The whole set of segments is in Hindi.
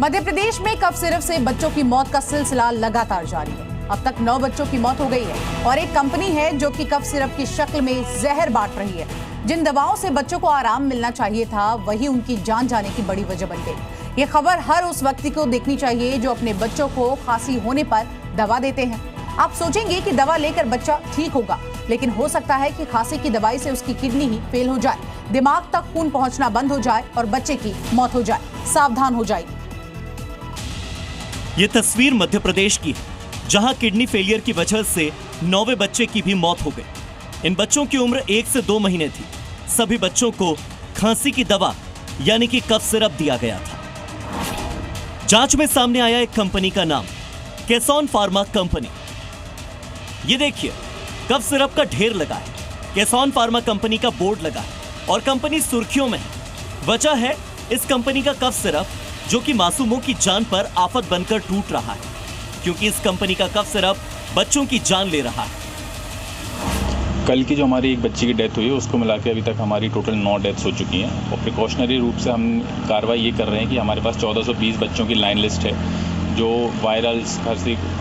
मध्य प्रदेश में कफ सिरप से बच्चों की मौत का सिलसिला लगातार जारी है। अब तक 9 बच्चों की मौत हो गई है और एक कंपनी है जो कि कफ सिरप की शक्ल में जहर बांट रही है। जिन दवाओं से बच्चों को आराम मिलना चाहिए था, वही उनकी जान जाने की बड़ी वजह बन गई। ये खबर हर उस व्यक्ति को देखनी चाहिए जो अपने बच्चों को खांसी होने पर दवा देते हैं। आप सोचेंगे कि दवा लेकर बच्चा ठीक होगा, लेकिन हो सकता है कि खांसी की दवाई से उसकी किडनी ही फेल हो जाए, दिमाग तक खून पहुंचना बंद हो जाए और बच्चे की मौत हो जाए। सावधान हो जाइए। ये तस्वीर मध्य प्रदेश की है, जहां किडनी फेलियर की वजह से 9वें बच्चे की भी मौत हो गई। इन बच्चों की उम्र 1 से 2 महीने थी। सभी बच्चों को खांसी की दवा यानी कि कफ सिरप दिया गया था। जांच में सामने आया एक कंपनी का नाम, केसॉन फार्मा कंपनी। ये देखिए, कफ सिरप का ढेर लगा है, केसॉन फार्मा कंपनी का बोर्ड लगा है और कंपनी सुर्खियों में है। वजह है इस कंपनी का कफ सिरप, जो कि मासूमों की जान पर आफत बनकर टूट रहा है, क्योंकि इस कंपनी का कफ सिरप बच्चों की जान ले रहा है। कल की जो हमारी एक बच्ची की डेथ हुई है, उसको मिला के अभी तक हमारी टोटल 9 डेथ्स हो चुकी हैं और प्रिकॉशनरी रूप से हम कार्रवाई ये कर रहे हैं कि हमारे पास 1420 बच्चों की लाइन लिस्ट है जो वायरल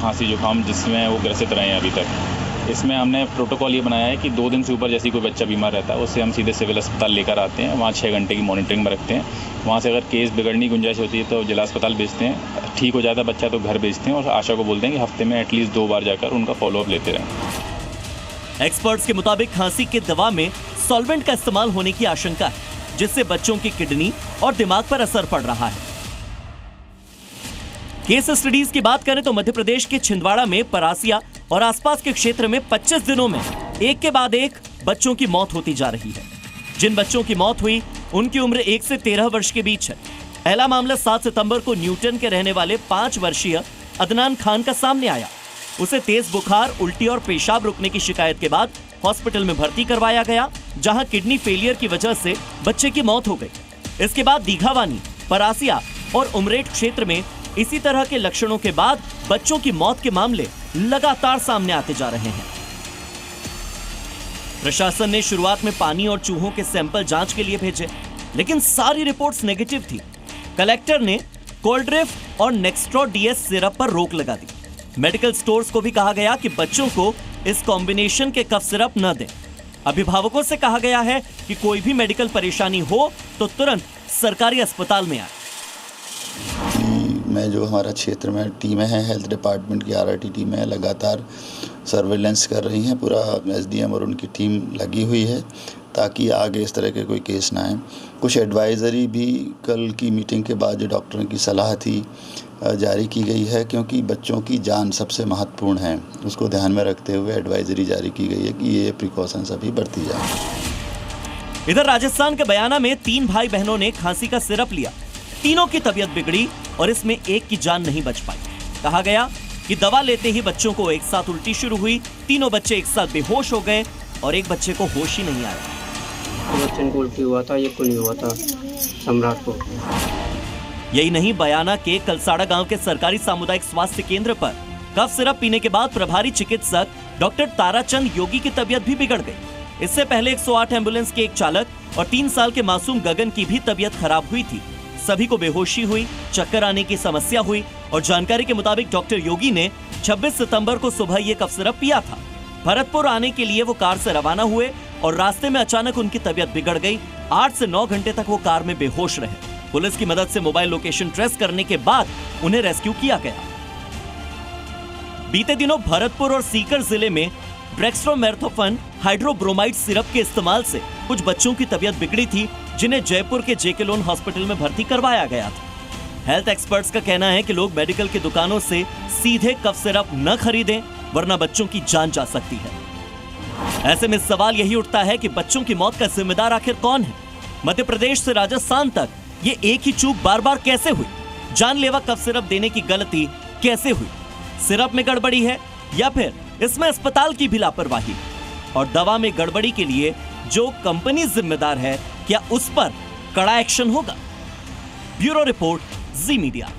खांसी जुकाम जिसमें वो ग्रसित रहे हैं अभी तक। इसमें हमने प्रोटोकॉल ये बनाया है कि 2 दिन से ऊपर जैसे कोई बच्चा बीमार रहता है, उससे हम सीधे सिविल अस्पताल लेकर आते हैं, वहाँ 6 घंटे की मॉनिटरिंग में रखते हैं। वहाँ से अगर केस बिगड़ने की गुंजाइश होती है तो जिला अस्पताल भेजते हैं, ठीक हो जाता है बच्चा तो घर भेजते हैं और आशा को बोलते हैं कि हफ्ते में एटलीस्ट 2 बार जाकर उनका फॉलोअप लेते रहें। एक्सपर्ट्स के मुताबिक खांसी की दवा में सॉल्वेंट का इस्तेमाल होने की आशंका है, जिससे बच्चों की किडनी और दिमाग पर असर पड़ रहा है। केस स्टडीज की बात करें तो मध्य प्रदेश के छिंदवाड़ा में परासिया और आसपास के क्षेत्र में 25 दिनों में एक के बाद एक बच्चों की मौत होती जा रही है। जिन बच्चों की मौत हुई उनकी उम्र 1 से 13 वर्ष के बीच है। पहला मामला 7 सितंबर को न्यूटन के रहने वाले 5 वर्षीय अदनान खान का सामने आया। उसे तेज बुखार, उल्टी और पेशाब रुकने की शिकायत के बाद हॉस्पिटल में भर्ती करवाया गया, जहां किडनी फेलियर की वजह से बच्चे की मौत हो गई। इसके बाद दीघावानी, परासिया और उमरेठ क्षेत्र में इसी तरह के लक्षणों के बाद बच्चों की मौत के मामले लगातार सामने आते जा रहे हैं। प्रशासन ने शुरुआत में पानी और चूहों के सैंपल जांच के लिए भेजे, लेकिन सारी रिपोर्ट्स नेगेटिव थी। कलेक्टर ने कोल्ड्रिफ और नेक्स्ट्रो डीएस सिरप पर रोक लगा दी। मेडिकल स्टोर्स को भी कहा गया कि बच्चों को इस कॉम्बिनेशन के कफ सिरप न दें। अभिभावकों से कहा गया है कि कोई भी मेडिकल परेशानी हो तो तुरंत सरकारी अस्पताल में आए। में जो हमारा क्षेत्र में टीमें हैं, हेल्थ डिपार्टमेंट की आरआरटी टीमें हैं, लगातार सर्वेलेंस कर रही हैं। पूरा एसडीएम और उनकी टीम लगी हुई है ताकि आगे इस तरह के कोई केस ना आए। कुछ एडवाइज़री भी कल की मीटिंग के बाद जो डॉक्टरों की सलाह थी जारी की गई है, क्योंकि बच्चों की जान सबसे महत्वपूर्ण है। उसको ध्यान में रखते हुए एडवाइज़री जारी की गई है कि ये प्रिकॉशंस अभी बरती जाए। इधर राजस्थान के बयाना में 3 भाई बहनों ने खांसी का सिरप लिया। तीनों की तबीयत बिगड़ी और इसमें एक की जान नहीं बच पाई। कहा गया कि दवा लेते ही बच्चों को एक साथ उल्टी शुरू हुई, तीनों बच्चे एक साथ बेहोश हो गए और एक बच्चे को होश ही नहीं आया। बच्चे को उल्टी हुआ था, ये को नहीं हुआ था, सम्राट को। यही नहीं, बयाना के कलसाड़ा गांव के सरकारी सामुदायिक स्वास्थ्य केंद्र पर कफ सिरप पीने के बाद प्रभारी चिकित्सक डॉक्टर ताराचंद योगी की तबीयत भी बिगड़ गई। इससे पहले 108 एम्बुलेंस के एक चालक और 3 साल के मासूम गगन की भी तबीयत खराब हुई थी। सभी को बेहोशी हुई, चक्कर आने की समस्या हुई और जानकारी के मुताबिक डॉक्टर योगी ने 26 सितंबर को सुबह ये कफ सिरप पिया था। भरतपुर आने के लिए वो कार से रवाना हुए और रास्ते में अचानक उनकी तबीयत बिगड़ गई। 8 से 9 घंटे तक वो कार में बेहोश रहे। पुलिस की मदद से मोबाइल लोकेशन ट्रेस करने के बाद उन्हें रेस्क्यू किया गया। बीते दिनों भरतपुर और सीकर जिले में डेक्स्ट्रोमेथसोन हाइड्रोब्रोमाइड सिरप के इस्तेमाल से कुछ बच्चों की तबीयत बिगड़ी थी, जिन्हें जयपुर के जेके लोन हॉस्पिटल में भर्ती करवाया गया था। हेल्थ एक्सपर्ट्स का कहना है कि लोग मेडिकल की दुकानों से सीधे कफ सिरप न खरीदें, वरना बच्चों की जान जा सकती है। ऐसे में सवाल यही उठता है कि बच्चों की मौत का जिम्मेदार आखिर कौन है? मध्य प्रदेश से राजस्थान तक ये एक ही चूक बार बार कैसे हुई? जानलेवा कफ सिरप देने की गलती कैसे हुई? सिरप में गड़बड़ी है या फिर इसमें अस्पताल की भी लापरवाही? और दवा में गड़बड़ी के लिए जो कंपनी जिम्मेदार है, क्या उस पर कड़ा एक्शन होगा? ब्यूरो रिपोर्ट, जी मीडिया।